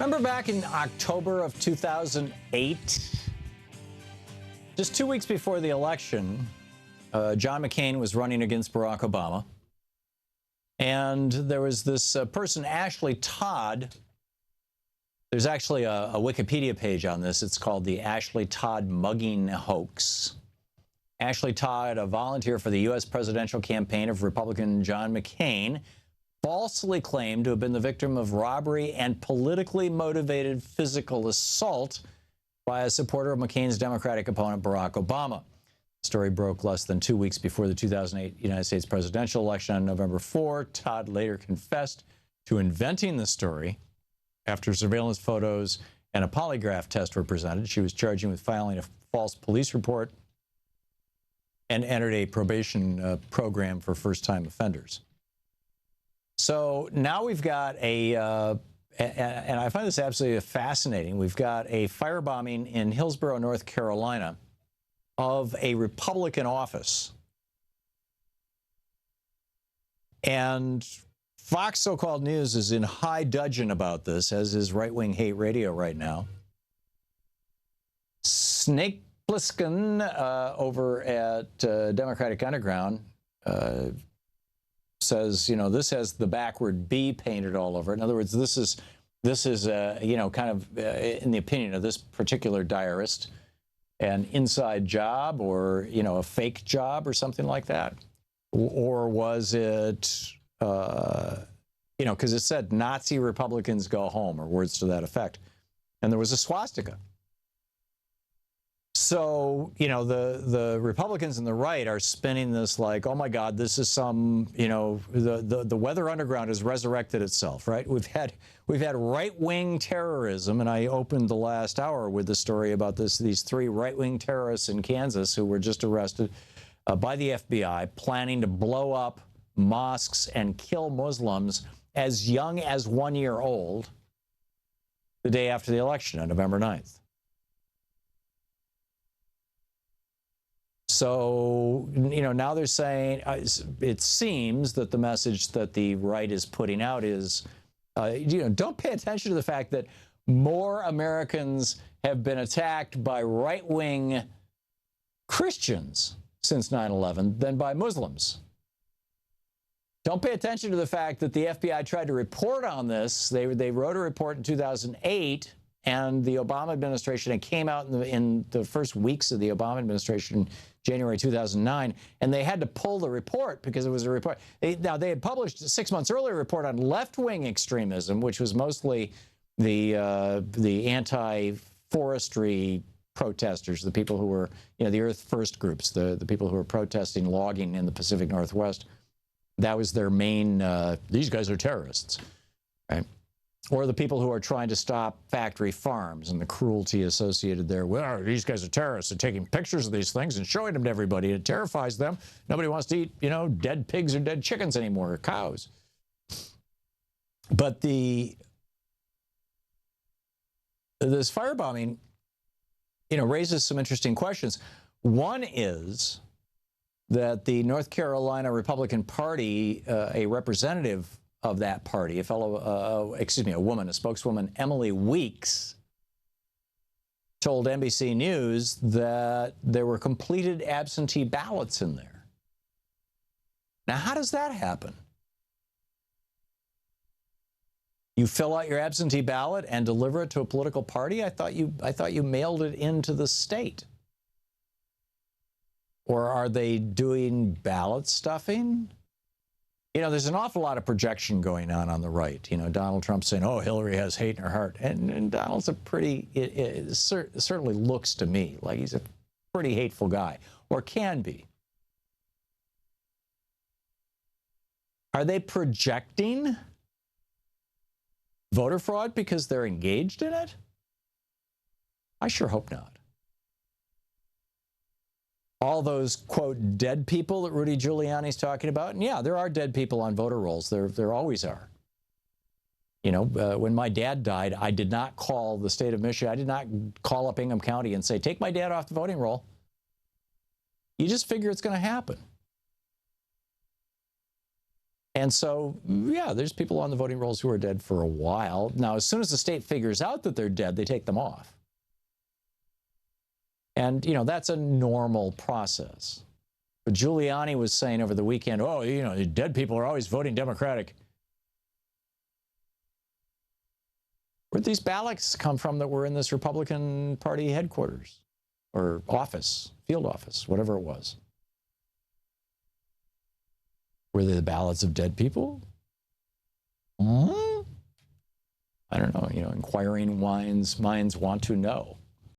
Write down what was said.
Remember back in October of 2008, just 2 weeks before the election, John McCain was running against Barack Obama. And there was this person, Ashley Todd. There's actually a Wikipedia page on this. It's called the Ashley Todd mugging hoax. Ashley Todd, a volunteer for the U.S. presidential campaign of Republican John McCain, falsely claimed to have been the victim of robbery and politically motivated physical assault by a supporter of McCain's Democratic opponent, Barack Obama. The story broke less than 2 weeks before the 2008 United States presidential election on November 4. Todd later confessed to inventing the story after surveillance photos and a polygraph test were presented. She was charged with filing a false police report and entered a probation program for first-time offenders. So now we've got and I find this absolutely fascinating, we've got a firebombing in Hillsborough, North Carolina, of a Republican office. And Fox so-called News is in high dudgeon about this, as is right-wing hate radio right now. Snake Plissken over at Democratic Underground says, you know, this has the backward B painted all over it. In other words, this is you know, kind of, in the opinion of this particular diarist, an inside job or, you know, a fake job or something like that? Or was it, you know, because it said Nazi Republicans go home, or words to that effect. And there was a swastika. So, you know, the Republicans and the right are spinning this like, oh my God, this is some, you know, the weather underground has resurrected itself, right? We've had right-wing terrorism, and I opened the last hour with the story about these three right-wing terrorists in Kansas who were just arrested by the FBI, planning to blow up mosques and kill Muslims as young as 1 year old the day after the election on November 9th. So, you know, now they're saying, it seems that the message that the right is putting out is, you know, don't pay attention to the fact that more Americans have been attacked by right-wing Christians since 9/11 than by Muslims. Don't pay attention to the fact that the FBI tried to report on this. They wrote a report in 2008, and the Obama administration, it came out in the first weeks of the Obama administration, January 2009, and they had to pull the report because it was a report. Now, they had published a 6 months earlier report on left-wing extremism, which was mostly the anti-forestry protesters, the people who were, you know, the Earth First groups, the people who were protesting logging in the Pacific Northwest. That was their main, these guys are terrorists, right? Or the people who are trying to stop factory farms and the cruelty associated there. Well, these guys are terrorists. They're taking pictures of these things and showing them to everybody. It terrifies them. Nobody wants to eat, you know, dead pigs or dead chickens anymore, or cows. But this firebombing, you know, raises some interesting questions. One is that the North Carolina Republican Party, a representative of that party, a woman, a spokeswoman, Emily Weeks, told NBC News that there were completed absentee ballots in there. Now, how does that happen? You fill out your absentee ballot and deliver it to a political party? I thought you mailed it into the state. Or are they doing ballot stuffing? You know, there's an awful lot of projection going on the right. You know, Donald Trump saying, oh, Hillary has hate in her heart. And Donald's a pretty, it certainly looks to me like he's a pretty hateful guy, or can be. Are they projecting voter fraud because they're engaged in it? I sure hope not. All those, quote, dead people that Rudy Giuliani's talking about. And yeah, there are dead people on voter rolls. There always are. You know, when my dad died, I did not call the state of Michigan. I did not call up Ingham County and say, take my dad off the voting roll. You just figure it's going to happen. And so, yeah, there's people on the voting rolls who are dead for a while. Now, as soon as the state figures out that they're dead, they take them off. And, you know, that's a normal process. But Giuliani was saying over the weekend, oh, you know, dead people are always voting Democratic. Where'd these ballots come from that were in this Republican Party headquarters or office, field office, whatever it was? Were they the ballots of dead people? I don't know. You know, inquiring minds want to know.